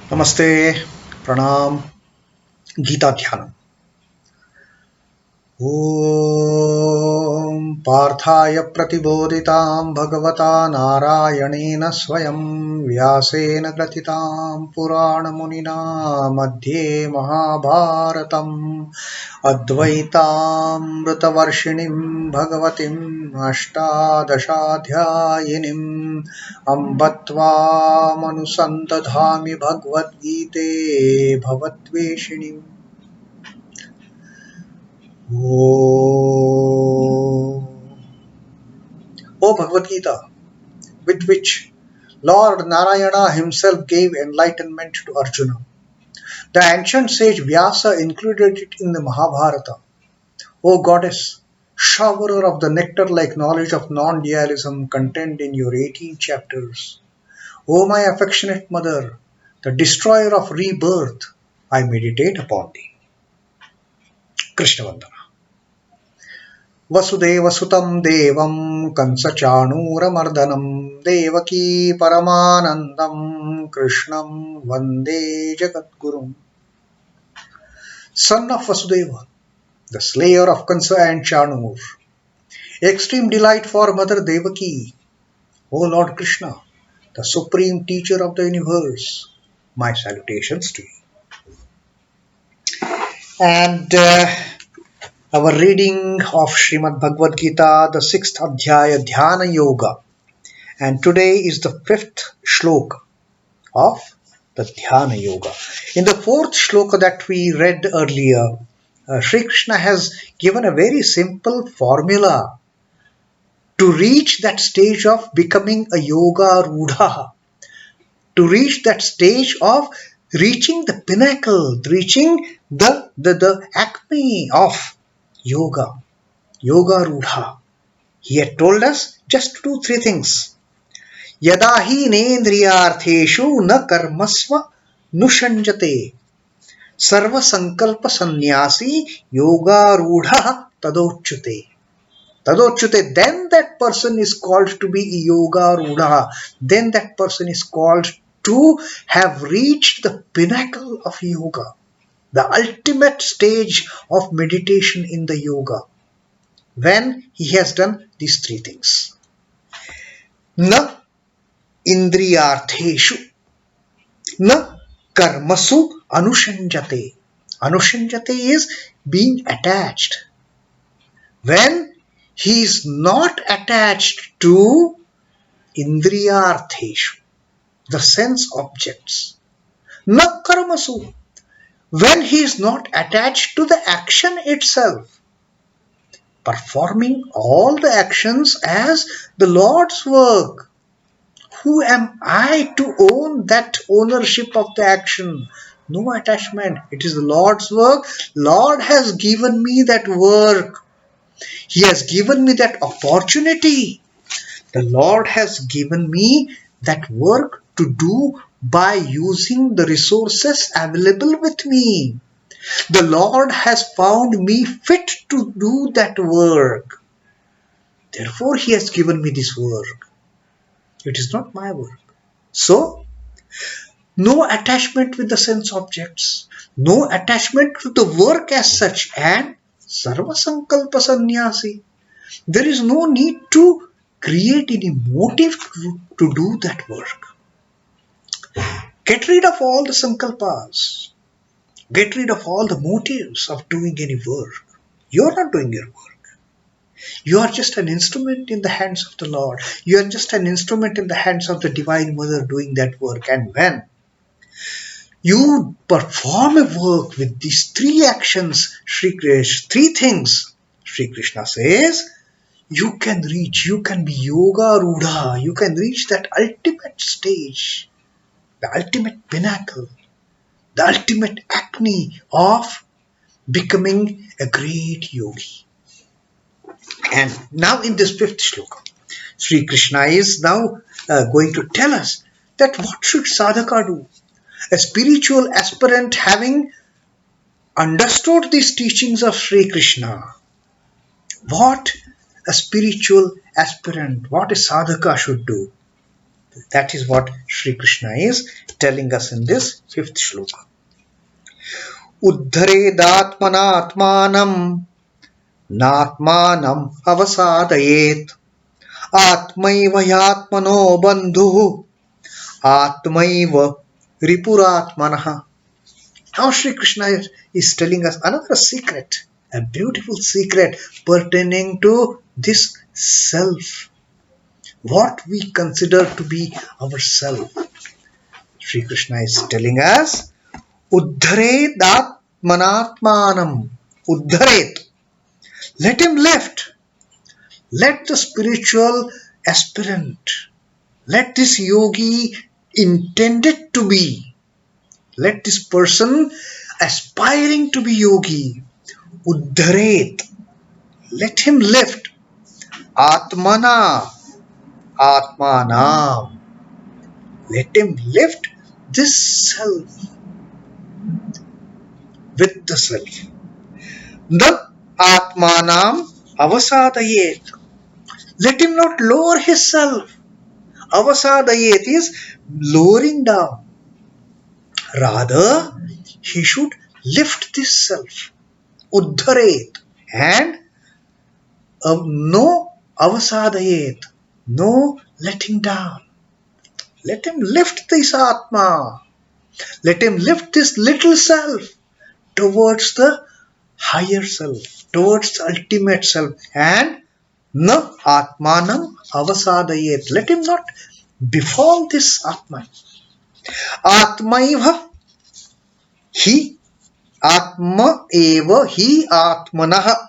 Namaste, Pranam, Gita Dhyana. Om Parthaya Pratibodhitam Bhagavata Narayanena Swayam Vyasena Gratitam Purana Munina Madhye Mahabharatam Advaitam Rutavarshinim Bhagavatim Ashtadashadhyayinim Ambatva Manusantadhami Bhagavad Gite Bhavatveshinim. O Bhagavad Gita, with which Lord Narayana himself gave enlightenment to Arjuna. The ancient sage Vyasa included it in the Mahabharata. O Goddess, showerer of the nectar-like knowledge of non-dualism contained in your 18 chapters. O my affectionate mother, the destroyer of rebirth, I meditate upon thee. Krishna Vandana. Vasudevasutam devam kansachanuramardhanam devaki paramanandam krishnam vande jagadgurum. Son of Vasudeva, the slayer of Kansa and Chanur, extreme delight for Mother Devaki, O Lord Krishna, the supreme teacher of the universe, my salutations to you. And our reading of Srimad Bhagavad Gita, the 6th Adhyaya, Dhyana Yoga. And today is the 5th Shloka of the Dhyana Yoga. In the 4th Shloka that we read earlier, Sri Krishna has given a very simple formula to reach that stage of becoming a Yoga Rudha, to reach that stage of reaching the pinnacle, reaching the acme of Yoga Rudha. He had told us just to do 3 things. Yada hi nendriyartheshu na karmasva nushanjate sarva sankalpa sannyasi yoga rudha tadochyute. Tadochyute, then that person is called to be yoga rudha. Then that person is called to have reached the pinnacle of yoga, the ultimate stage of meditation in the yoga, when he has done these 3 things. Na indriyartheshu, na karmasu anushanjate. Anushanjate is being attached. When he is not attached to indriyartheshu, the sense objects. Na karmasu, when he is not attached to the action itself, performing all the actions as the Lord's work. Who am I to own that ownership of the action? No attachment. It is the Lord's work. Lord has given me that work. He has given me that opportunity. The Lord has given me that work to do by using the resources available with me. The Lord has found me fit to do that work. Therefore, He has given me this work. It is not my work. So, no attachment with the sense objects, no attachment to the work as such, and sarva sankalpa sannyasi. There is no need to create any motive to do that work. Get rid of all the sankalpas. Get rid of all the motives of doing any work. You are not doing your work. You are just an instrument in the hands of the Lord. You are just an instrument in the hands of the Divine Mother doing that work. And when you perform a work with these 3 actions, 3 things, Sri Krishna says, you can reach, you can be Yoga Rudha, you can reach that ultimate stage, the ultimate pinnacle, the ultimate acme of becoming a great yogi. And now in this 5th shloka, Sri Krishna is now going to tell us that what should sadhaka do? A spiritual aspirant, having understood these teachings of Sri Krishna, what a spiritual aspirant, what a sadhaka should do? That is what Sri Krishna is telling us in this 5th shloka. Uddhared ātmanātmānaṁ nātmānam avasādayet ātmaiva hyātmano bandhur ātmaiva ripur ātmanāḥ. Now Sri Krishna is telling us another secret, a beautiful secret pertaining to this self, what we consider to be our self. Sri Krishna is telling us, uddhared ātmanātmānaṁ. Uddhared. Let him lift. Let the spiritual aspirant, let this yogi intended to be, let this person aspiring to be yogi, uddhared, let him lift ātmanāh, ātmanām. Let him lift this self with the self. The ātmanām avasādayet. Let him not lower his self. Avasādayet is lowering down. Rather, he should lift this self. Uddhared. And no avasādayet. No letting down. Let him lift this Atma. Let him lift this little self towards the higher self, towards the ultimate self. And na ātmanam avasādayet. Let him not befall this Atman. ātmaiva, he, ātmaiva, he ātmanaḥ.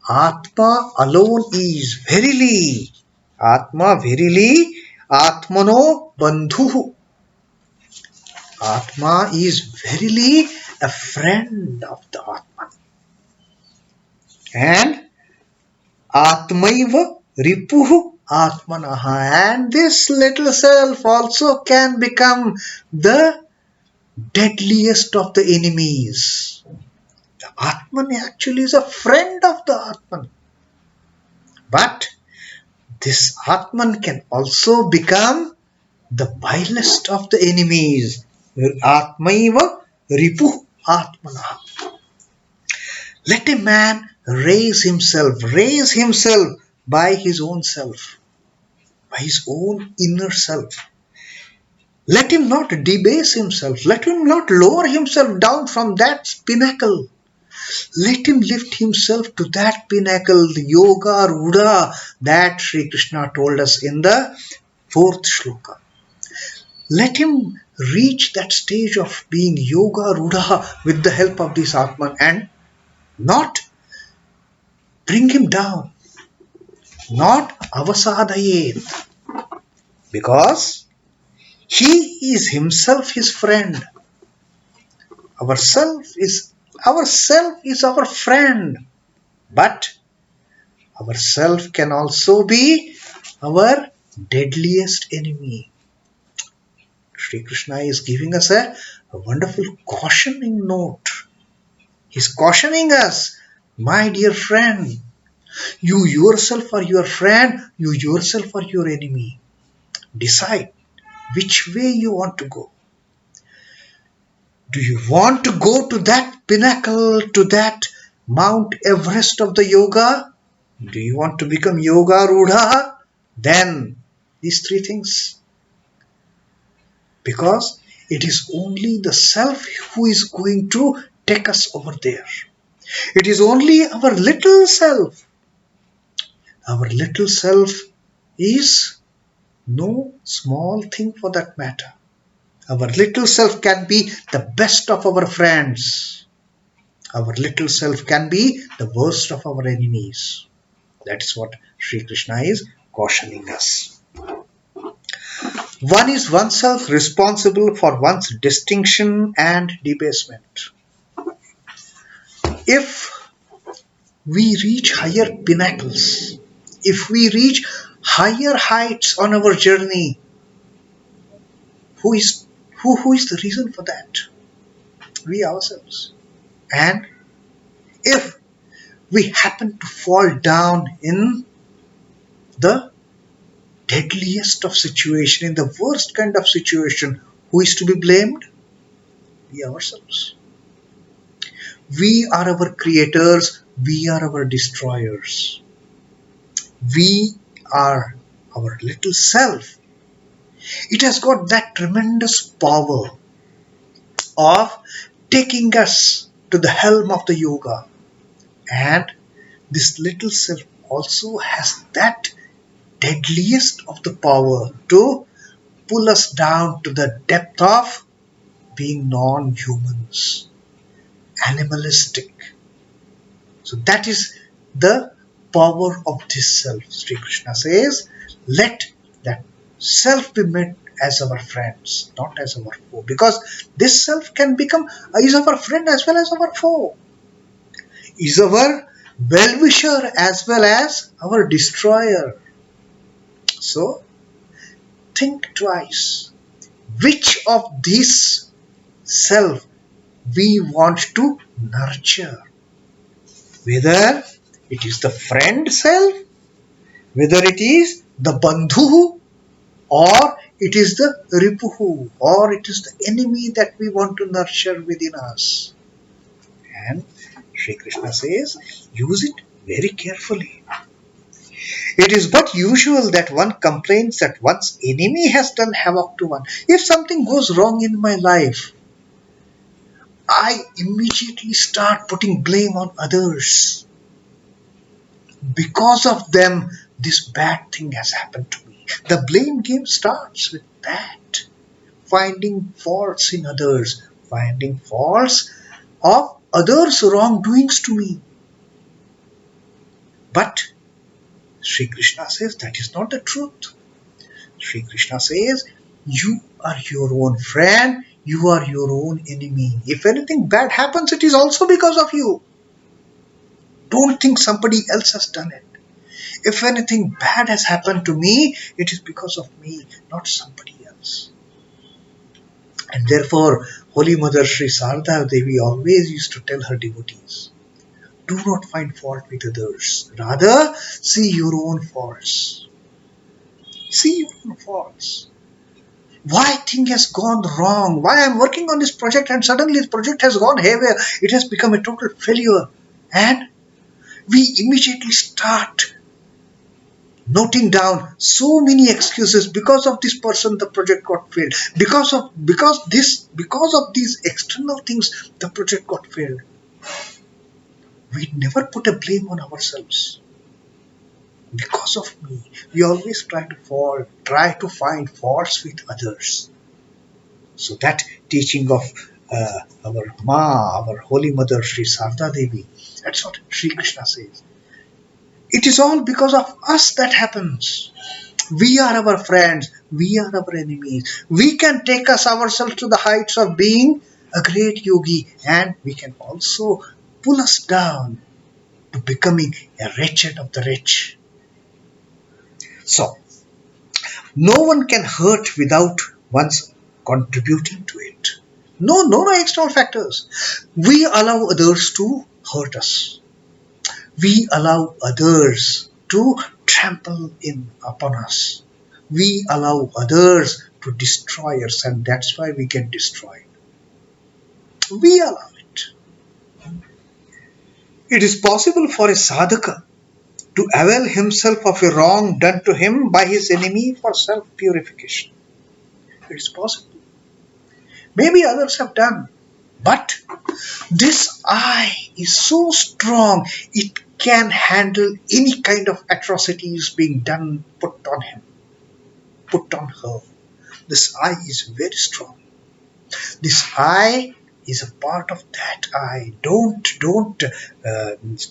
Atma alone is verily, Atma verily, ātmano bandhur. Atma is verily a friend of the Atman. And ātmaiva ripur ātmanaḥ. And this little self also can become the deadliest of the enemies. The Atman actually is a friend of the Atman. But this Atman can also become the vilest of the enemies. ātmaiva ripur ātmanaḥ. Let a man raise himself by his own self, by his own inner self. Let him not debase himself. Let him not lower himself down from that pinnacle. Let him lift himself to that pinnacle, the yoga rudha that Sri Krishna told us in the 4th shloka. Let him reach that stage of being yoga rudha with the help of this Atman and not bring him down, not avasādayet, because he is himself his friend. Our self is our friend, but our self can also be our deadliest enemy. Sri Krishna is giving us a wonderful cautioning note. He's cautioning us, my dear friend, you yourself are your friend, you yourself are your enemy. Decide which way you want to go. Do you want to go to that pinnacle, to that Mount Everest of the yoga? Do you want to become yoga rudha? Then these 3 things. Because it is only the self who is going to take us over there. It is only our little self. Our little self is no small thing for that matter. Our little self can be the best of our friends. Our little self can be the worst of our enemies. That is what Sri Krishna is cautioning us. One is oneself responsible for one's distinction and debasement. If we reach higher pinnacles, if we reach higher heights on our journey, who is the reason for that? We ourselves. And if we happen to fall down in the deadliest of situation, in the worst kind of situation, who is to be blamed? We ourselves. We are our creators, we are our destroyers. We are our little self. It has got that tremendous power of taking us to the helm of the yoga. And this little self also has that deadliest of the power to pull us down to the depth of being non-humans, animalistic. So that is the power of this self. Sri Krishna says, let that self be met as our friends, not as our foe. Because this self can become, is our friend as well as our foe. Is our well-wisher as well as our destroyer. So, think twice. Which of these self we want to nurture? Whether it is the friend self, whether it is the bandhur, or it is the ripur, or it is the enemy that we want to nurture within us. And Sri Krishna says, use it very carefully. It is but usual that one complains that one's enemy has done havoc to one. If something goes wrong in my life, I immediately start putting blame on others. Because of them, this bad thing has happened to me. The blame game starts with that. Finding faults in others, finding faults of others' wrongdoings to me. But Sri Krishna says that is not the truth. Sri Krishna says, you are your own friend, you are your own enemy. If anything bad happens, it is also because of you. Don't think somebody else has done it. If anything bad has happened to me, it is because of me, not somebody else. And therefore, Holy Mother Sri Sarada Devi always used to tell her devotees, do not find fault with others. Rather, see your own faults. See your own faults. Why thing has gone wrong? Why I am working on this project and suddenly the project has gone haywire? It has become a total failure. And we immediately start noting down so many excuses. Because of this person, the project got failed. Because of these external things, the project got failed. We never put a blame on ourselves. Because of me, we always try to find faults with others. So that teaching of our Holy Mother Sri Sarada Devi, that's what Sri Krishna says. It is all because of us that happens. We are our friends, we are our enemies. We can take us ourselves to the heights of being a great yogi, and we can also pull us down to becoming a wretched of the rich. So, no one can hurt without one's contributing to it. No external factors. We allow others to hurt us. We allow others to trample upon us. We allow others to destroy us, and that's why we get destroyed. We allow it. It is possible for a sadhaka to avail himself of a wrong done to him by his enemy for self-purification. It is possible. Maybe others have done. But this I is so strong, it can handle any kind of atrocities being done, put on him, put on her. This I is very strong. This I is a part of that I. Don't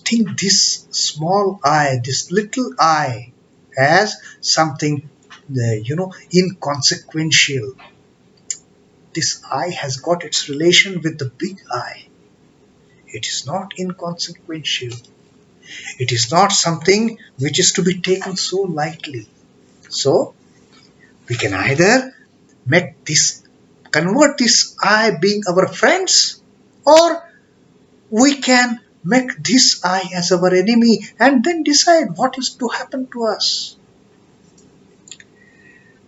think this small I, this little I, as something inconsequential. This I has got its relation with the big I. It is not inconsequential. It is not something which is to be taken so lightly. So we can either convert this I being our friends, or we can make this I as our enemy and then decide what is to happen to us.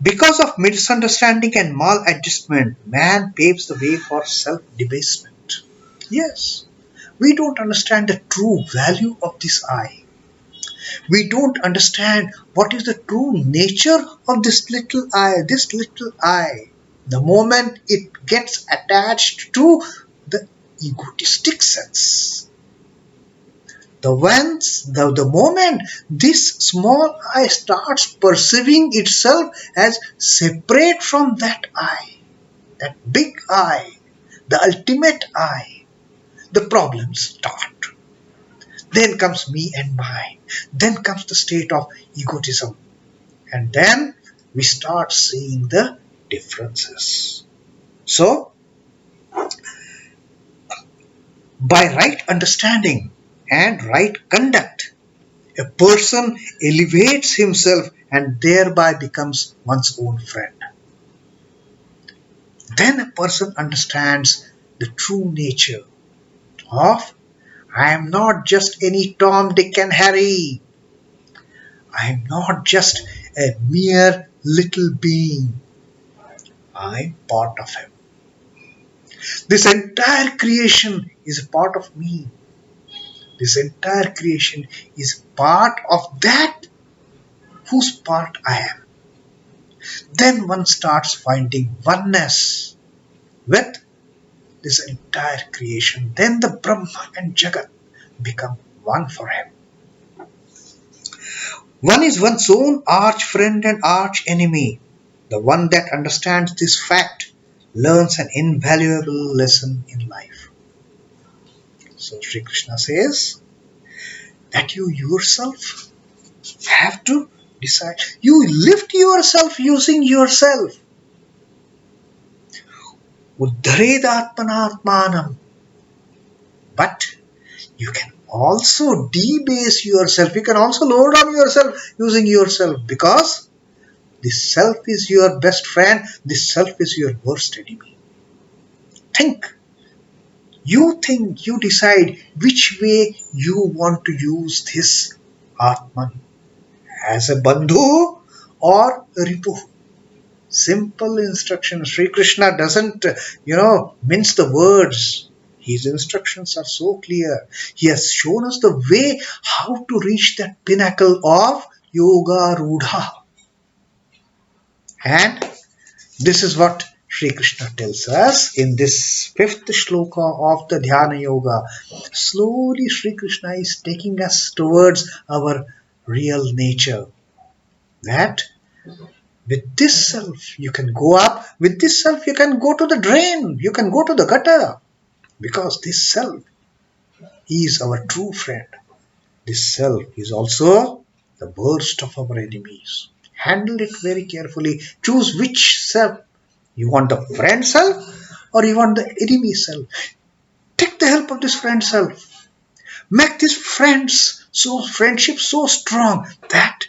Because of misunderstanding and maladjustment, man paves the way for self-debasement. Yes, we don't understand the true value of this I. We don't understand what is the true nature of this little I, this little I. The moment it gets attached to the egotistic sense. The moment this small I starts perceiving itself as separate from that I, that big I, the ultimate I, the problems start. Then comes me and mine. Then comes the state of egotism. And then we start seeing the differences. So, by right understanding and right conduct, a person elevates himself and thereby becomes one's own friend. Then a person understands the true nature of I am not just any Tom, Dick, and Harry. I am not just a mere little being. I am part of him. This entire creation is a part of me. This entire creation is part of that whose part I am. Then one starts finding oneness with this entire creation. Then the Brahma and Jagat become one for him. One is one's own arch friend and arch enemy. The one that understands this fact learns an invaluable lesson in life. So Sri Krishna says that you yourself have to decide. You lift yourself using yourself. Uddhared ātmanātmānaṁ. But you can also debase yourself. You can also lower down yourself using yourself, because this self is your best friend. This self is your worst enemy. Think. You decide which way you want to use this Atman, as a bandhur or a ripur. Simple instruction. Sri Krishna doesn't, mince the words. His instructions are so clear. He has shown us the way how to reach that pinnacle of yoga rudha. And this is what Sri Krishna tells us in this fifth shloka of the Dhyana Yoga. Slowly Sri Krishna is taking us towards our real nature. That with this self you can go up, with this self you can go to the drain, you can go to the gutter. Because this self is our true friend. This self is also the worst of our enemies. Handle it very carefully. Choose which self. You want the friend self or you want the enemy self. Take the help of this friend self. Make this friendship so strong that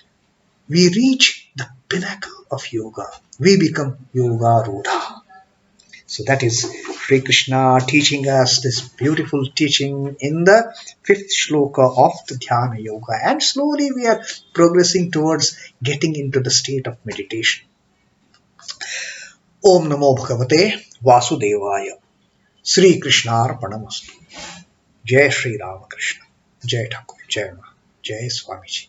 we reach the pinnacle of yoga. We become yoga rudha. So that is Sri Krishna teaching us this beautiful teaching in the fifth shloka of the Dhyana Yoga. And slowly we are progressing towards getting into the state of meditation. Om Namo Bhagavate Vasudevaya. Sri Krishna Arpanamastu. Jai Sri Ramakrishna. Jai Thakur. Jai Ma. Jai Swamiji.